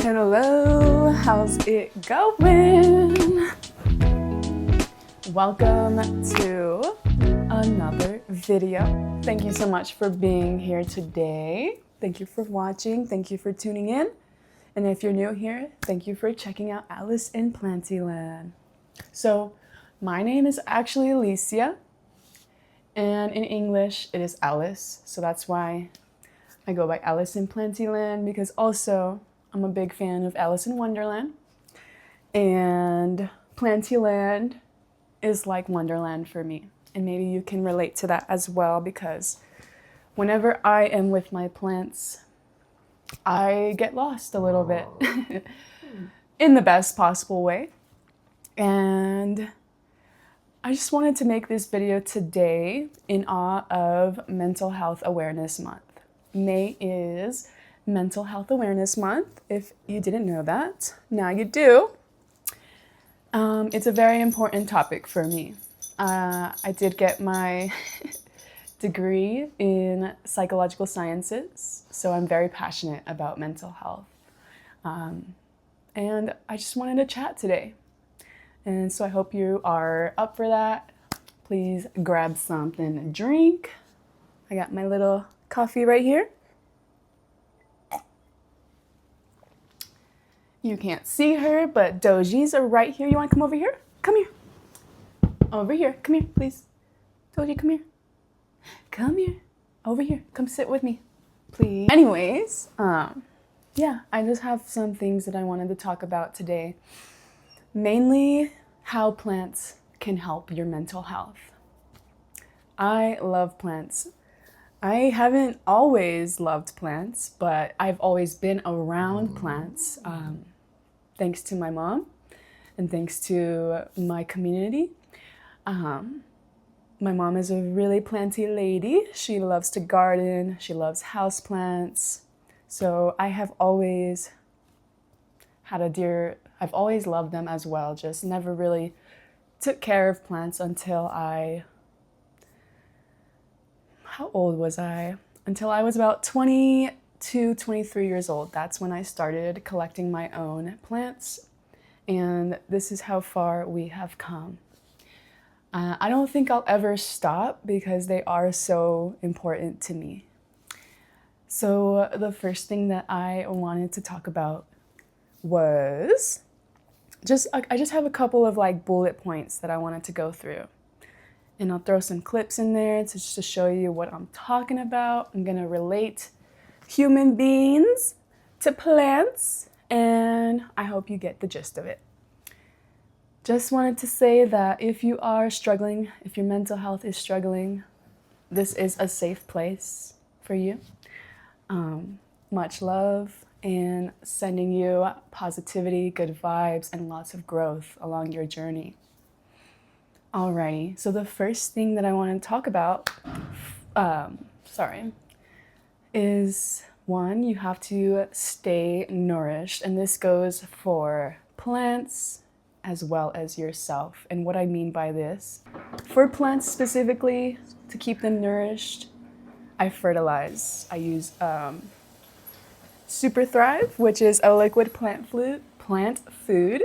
Hello, how's it going? Welcome to another video. Thank you so much for being here today. Thank you for watching. Thank you for tuning in. And if you're new here, thank you for checking out Alice in Plantyland. So, my name is actually Alicia, and in English it is Alice. So that's why I go by Alice in Plantyland, because also I'm a big fan of Alice in Wonderland. And Plantyland is like Wonderland for me. And maybe you can relate to that as well, because whenever I am with my plants, I get lost a little bit in the best possible way. And I just wanted to make this video today in awe of Mental Health Awareness Month. May is Mental Health Awareness Month. If you didn't know that, now you do. It's a very important topic for me. I did get my degree in psychological sciences, so I'm very passionate about mental health. And I just wanted to chat today. And so I hope you are up for that. Please grab something to drink. I got my little coffee right here. You can't see her, but Doji's are right here. You want to come over here? Come here. Over here. Come here, please. Doji, come here. Come here. Over here. Come sit with me, please. Anyways, yeah, I just have some things that I wanted to talk about today. Mainly how plants can help your mental health. I love plants. I haven't always loved plants, but I've always been around plants, thanks to my mom and thanks to my community. My mom is a really planty lady. She loves to garden. She loves houseplants. So I have always I've always loved them as well, just never really took care of plants until how old was I? Until I was about 22, 23 years old. That's when I started collecting my own plants. And this is how far we have come. I don't think I'll ever stop because they are so important to me. So the first thing that I wanted to talk about was I just have a couple of like bullet points that I wanted to go through. And I'll throw some clips in there just to show you what I'm talking about. I'm gonna relate human beings to plants, and I hope you get the gist of it. Just wanted to say that if you are struggling, if your mental health is struggling, this is a safe place for you. Much love, and sending you positivity, good vibes, and lots of growth along your journey. Alrighty, so the first thing that I want to talk about, is one, you have to stay nourished, and this goes for plants as well as yourself. And what I mean by this, for plants specifically, to keep them nourished, I fertilize. I use Super Thrive, which is a liquid plant food.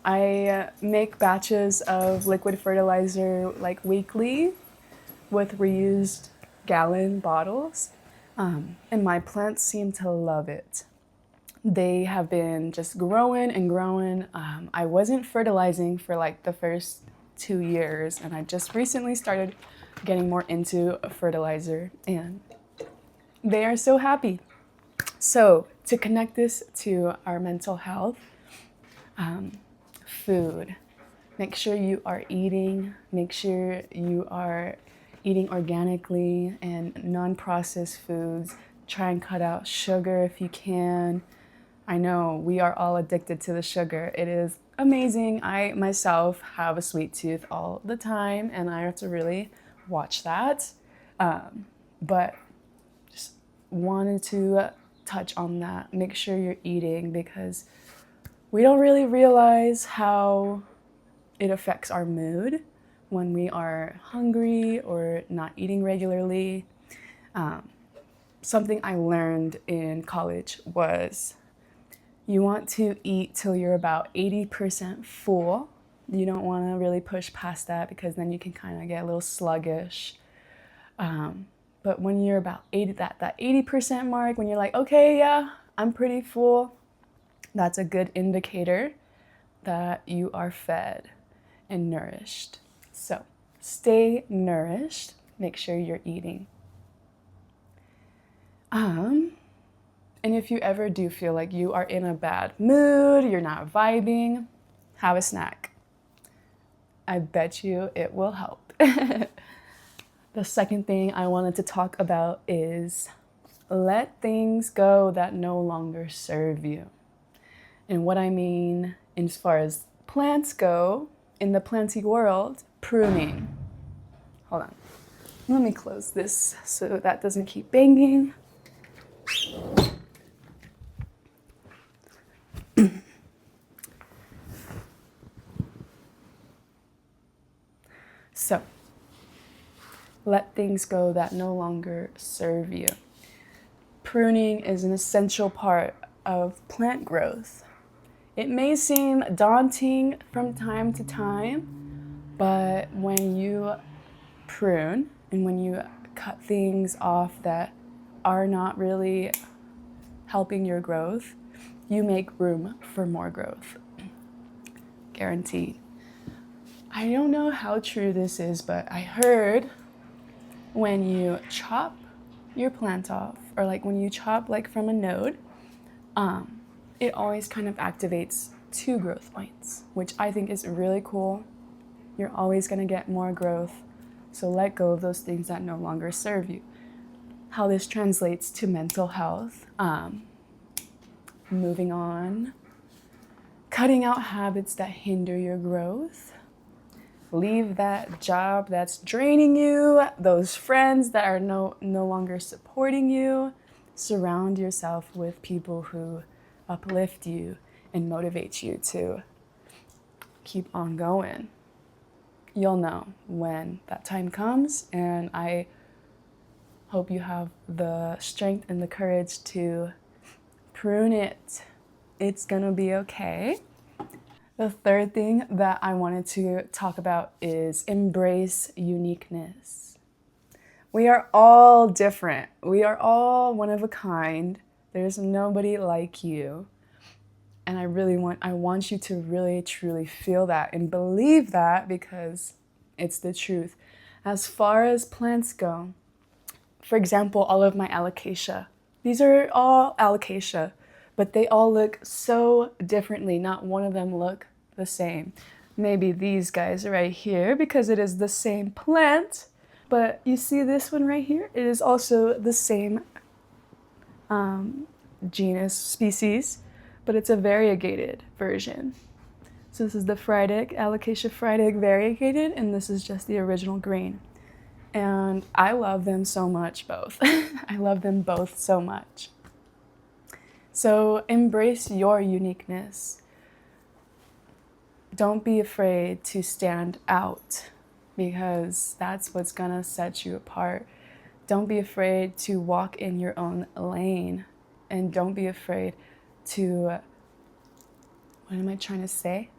I make batches of liquid fertilizer like weekly with reused gallon bottles, and my plants seem to love it. They have been just growing and growing. I wasn't fertilizing for like the first 2 years, and I just recently started getting more into fertilizer, and they are so happy. So to connect this to our mental health, food. Make sure you are eating. Make sure you are eating organically and non-processed foods. Try and cut out sugar if you can. I know we are all addicted to the sugar. It is amazing. I myself have a sweet tooth all the time, and I have to really watch that. But just wanted to touch on that. Make sure you're eating, because we don't really realize how it affects our mood when we are hungry or not eating regularly. something I learned in college was you want to eat till you're about 80% full. You don't want to really push past that because then you can kind of get a little sluggish. But when you're about 80% mark, when you're like, okay, yeah, I'm pretty full, that's a good indicator that you are fed and nourished. So stay nourished. Make sure you're eating. And if you ever do feel like you are in a bad mood, you're not vibing, have a snack. I bet you it will help. The second thing I wanted to talk about is let things go that no longer serve you. And what I mean as far as plants go, in the planty world, pruning. Hold on. Let me close this so that doesn't keep banging. So, let things go that no longer serve you. Pruning is an essential part of plant growth. It may seem daunting from time to time, but when you prune and when you cut things off that are not really helping your growth, you make room for more growth. Guaranteed. I don't know how true this is, but I heard when you chop your plant off, or like when you chop like from a node, it always kind of activates 2 growth points, which I think is really cool. You're always going to get more growth, so let go of those things that no longer serve you. How this translates to mental health, moving on, cutting out habits that hinder your growth, leave that job that's draining you, those friends that are no longer supporting you. Surround yourself with people who uplift you and motivate you to keep on going. You'll know when that time comes, and I hope you have the strength and the courage to prune it. It's gonna be okay. The third thing that I wanted to talk about is embrace uniqueness. We are all different. We are all one of a kind. There's nobody like you. And I want you to really, truly feel that and believe that, because it's the truth. As far as plants go, for example, all of my alocasia. These are all alocasia, but they all look so differently. Not one of them look the same. Maybe these guys right here, because it is the same plant, but you see this one right here? It is also the same genus, species, but it's a variegated version. So this is the fried egg, Alocasia fried egg variegated, and this is just the original green. And I love them so much, both. I love them both so much. So embrace your uniqueness. Don't be afraid to stand out, because that's what's gonna set you apart. Don't be afraid to walk in your own lane, and don't be afraid to, what am I trying to say?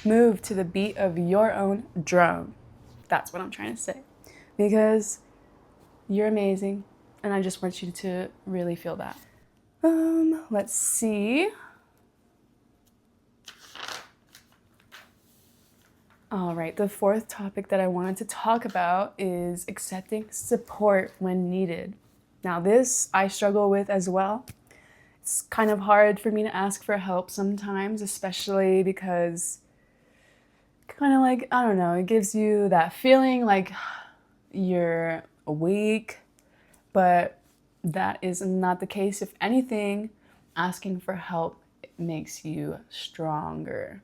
Move to the beat of your own drum. That's what I'm trying to say, because you're amazing, and I just want you to really feel that. Let's see. All right, the fourth topic that I wanted to talk about is accepting support when needed. Now this I struggle with as well. It's kind of hard for me to ask for help sometimes, especially because kind of like, I don't know, it gives you that feeling like you're weak, but that is not the case. If anything, asking for help makes you stronger.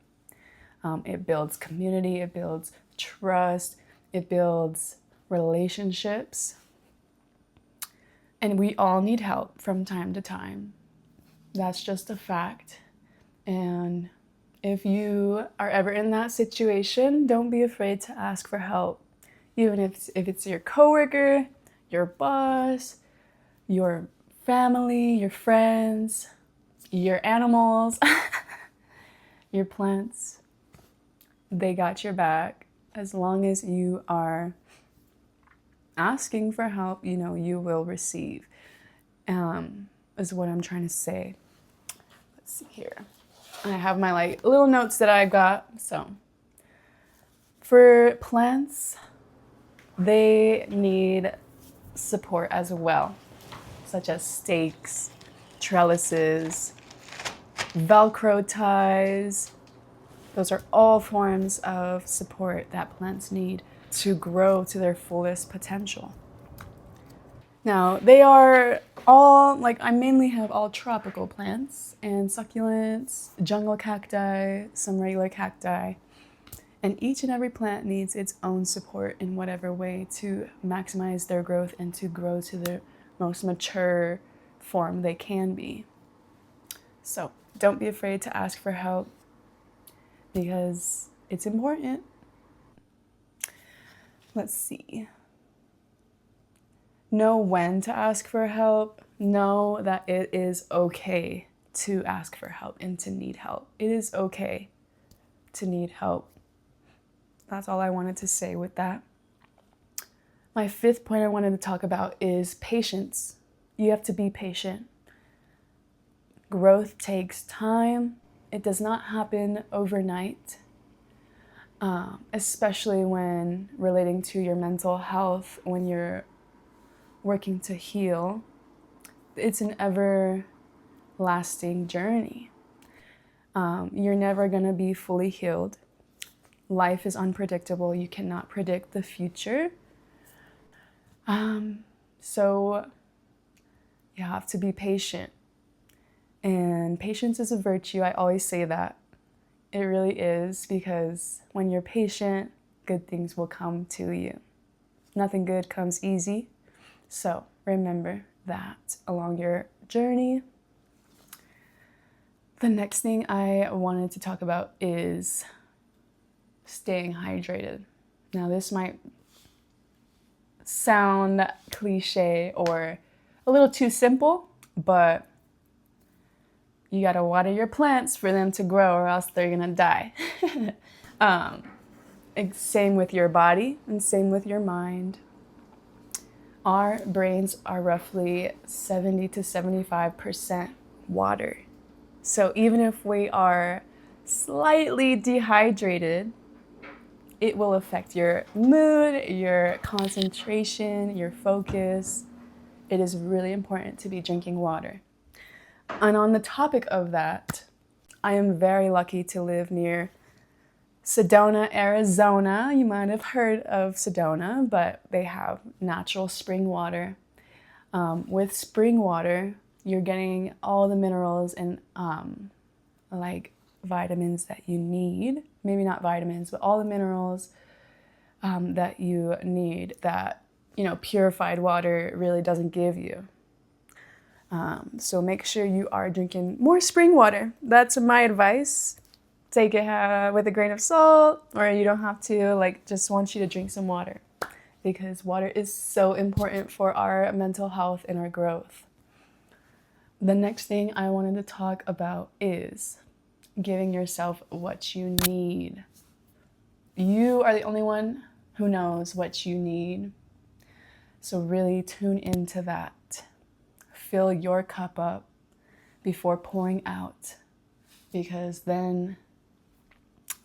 It builds community, it builds trust, it builds relationships. And we all need help from time to time. That's just a fact. And if you are ever in that situation, don't be afraid to ask for help. Even if it's your coworker, your boss, your family, your friends, your animals, your plants, they got your back. As long as you are asking for help, you will receive, is what I'm trying to say. Let's see here. I have my little notes that I got. So for plants, they need support as well, such as stakes, trellises, Velcro ties. Those are all forms of support that plants need to grow to their fullest potential. Now, they are all, I mainly have all tropical plants and succulents, jungle cacti, some regular cacti. And each and every plant needs its own support in whatever way to maximize their growth and to grow to the most mature form they can be. So don't be afraid to ask for help because it's important. Let's see. Know when to ask for help. Know that it is okay to ask for help and to need help. It is okay to need help. That's all I wanted to say with that. My fifth point I wanted to talk about is patience. You have to be patient. Growth takes time. It does not happen overnight, especially when relating to your mental health, when you're working to heal. It's an everlasting journey. You're never going to be fully healed. Life is unpredictable. You cannot predict the future. So you have to be patient. And patience is a virtue. I always say that. It really is, because when you're patient, good things will come to you. Nothing good comes easy. So remember that along your journey. The next thing I wanted to talk about is staying hydrated. Now, this might sound cliche or a little too simple, but you gotta water your plants for them to grow or else they're gonna die. Same with your body and same with your mind. Our brains are roughly 70 to 75% water. So even if we are slightly dehydrated, it will affect your mood, your concentration, your focus. It is really important to be drinking water. And on the topic of that, I am very lucky to live near Sedona, Arizona. You might have heard of Sedona, but they have natural spring water. With spring water, you're getting all the minerals and vitamins that you need. Maybe not vitamins, but all the minerals that you need that, purified water really doesn't give you. So make sure you are drinking more spring water. That's my advice. Take it with a grain of salt, or you don't have to, just want you to drink some water, because water is so important for our mental health and our growth. The next thing I wanted to talk about is giving yourself what you need. You are the only one who knows what you need. So really tune into that. Fill your cup up before pouring out, because then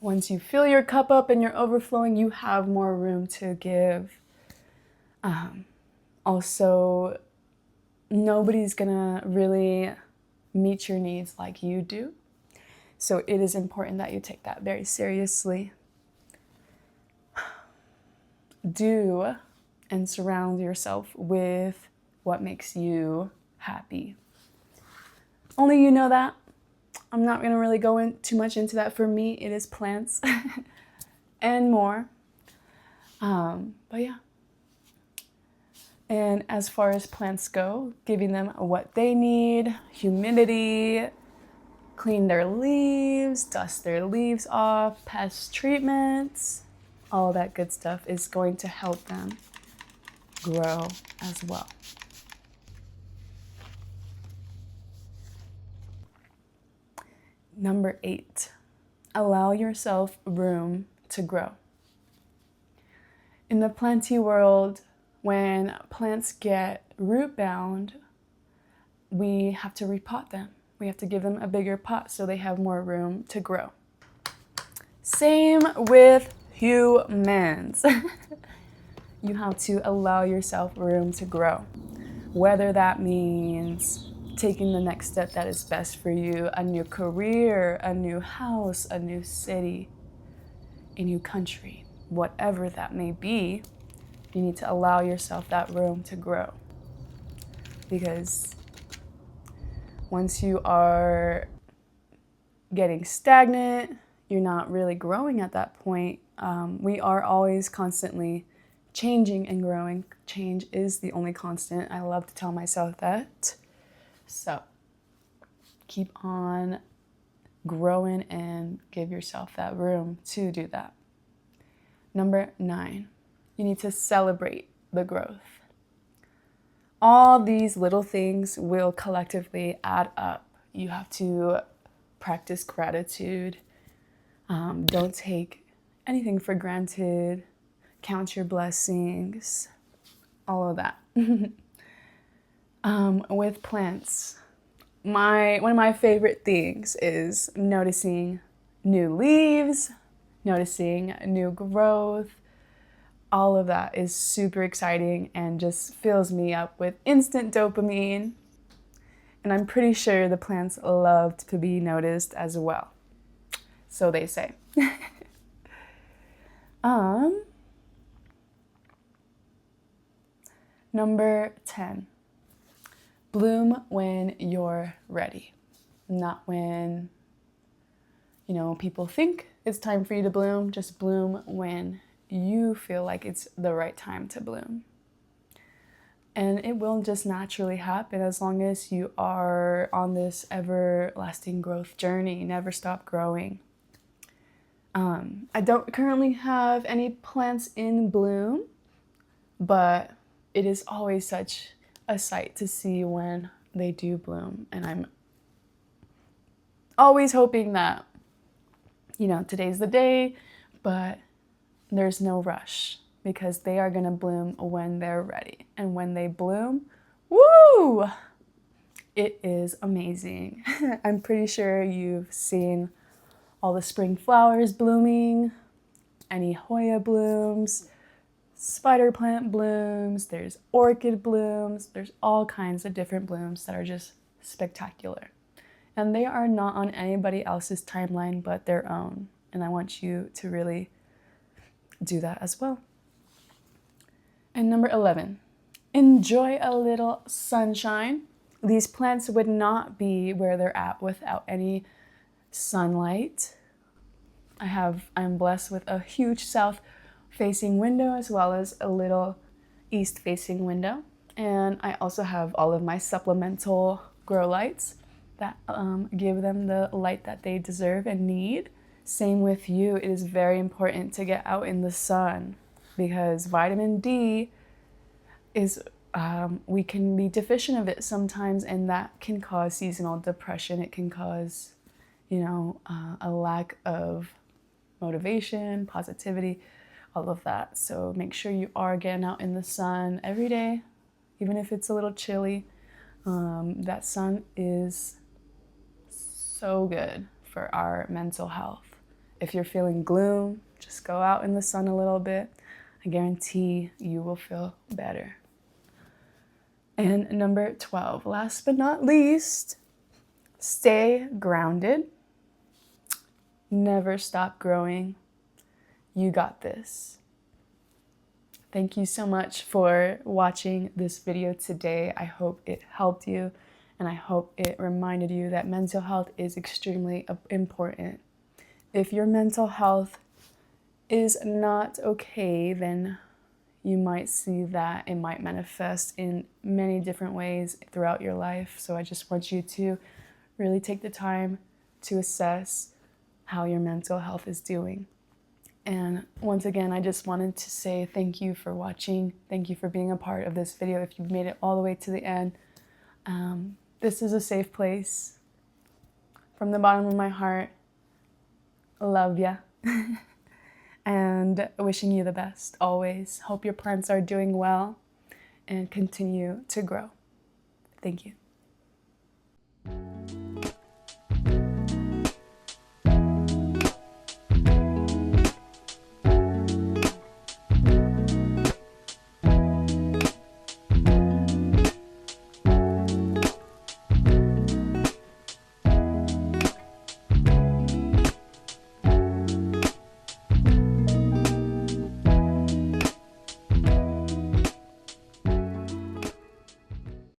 once you fill your cup up and you're overflowing, you have more room to give. Also, nobody's gonna really meet your needs like you do. So it is important that you take that very seriously. Do and surround yourself with what makes you happy. Only you know that. I'm not going to really go in too much into that. For me, it is plants and more. But yeah. And as far as plants go, giving them what they need, humidity, clean their leaves, dust their leaves off, pest treatments, all that good stuff is going to help them grow as well. Number 8, allow yourself room to grow. In the planty world, when plants get root bound, we have to repot them. We have to give them a bigger pot so they have more room to grow. Same with humans. You have to allow yourself room to grow. Whether that means taking the next step that is best for you, a new career, a new house, a new city, a new country, whatever that may be, you need to allow yourself that room to grow. Because once you are getting stagnant, you're not really growing at that point. We are always constantly changing and growing. Change is the only constant. I love to tell myself that. So keep on growing and give yourself that room to do that. Number 9, you need to celebrate the growth. All these little things will collectively add up. You have to practice gratitude. Don't take anything for granted. Count your blessings. All of that. With plants, one of my favorite things is noticing new leaves, noticing new growth. All of that is super exciting and just fills me up with instant dopamine. And I'm pretty sure the plants love to be noticed as well. So they say. Number 10, bloom when you're ready. Not when, people think it's time for you to bloom. Just bloom when you feel like it's the right time to bloom. And it will just naturally happen as long as you are on this everlasting growth journey. Never stop growing. I don't currently have any plants in bloom, but it is always such a sight to see when they do bloom. And I'm always hoping that, today's the day, but there's no rush because they are going to bloom when they're ready. And when they bloom, woo! It is amazing. I'm pretty sure you've seen all the spring flowers blooming, any Hoya blooms, spider plant blooms, there's orchid blooms, there's all kinds of different blooms that are just spectacular. And they are not on anybody else's timeline but their own. And I want you to really do that as well. And number 11, enjoy a little sunshine. These plants would not be where they're at without any sunlight. I'm blessed with a huge south-facing window as well as a little east-facing window. And I also have all of my supplemental grow lights that give them the light that they deserve and need. Same with you. It is very important to get out in the sun because vitamin D is, we can be deficient of it sometimes, and that can cause seasonal depression. It can cause, a lack of motivation, positivity, all of that. So make sure you are getting out in the sun every day, even if it's a little chilly. That sun is so good for our mental health. If you're feeling gloom, just go out in the sun a little bit. I guarantee you will feel better. And number 12, last but not least, stay grounded. Never stop growing. You got this. Thank you so much for watching this video today. I hope it helped you, and I hope it reminded you that mental health is extremely important. If your mental health is not okay, then you might see that it might manifest in many different ways throughout your life. So I just want you to really take the time to assess how your mental health is doing. And once again, I just wanted to say thank you for watching. Thank you for being a part of this video. If you've made it all the way to the end, this is a safe place. From the bottom of my heart, love ya. And wishing you the best always. Hope your plants are doing well and continue to grow. Thank you.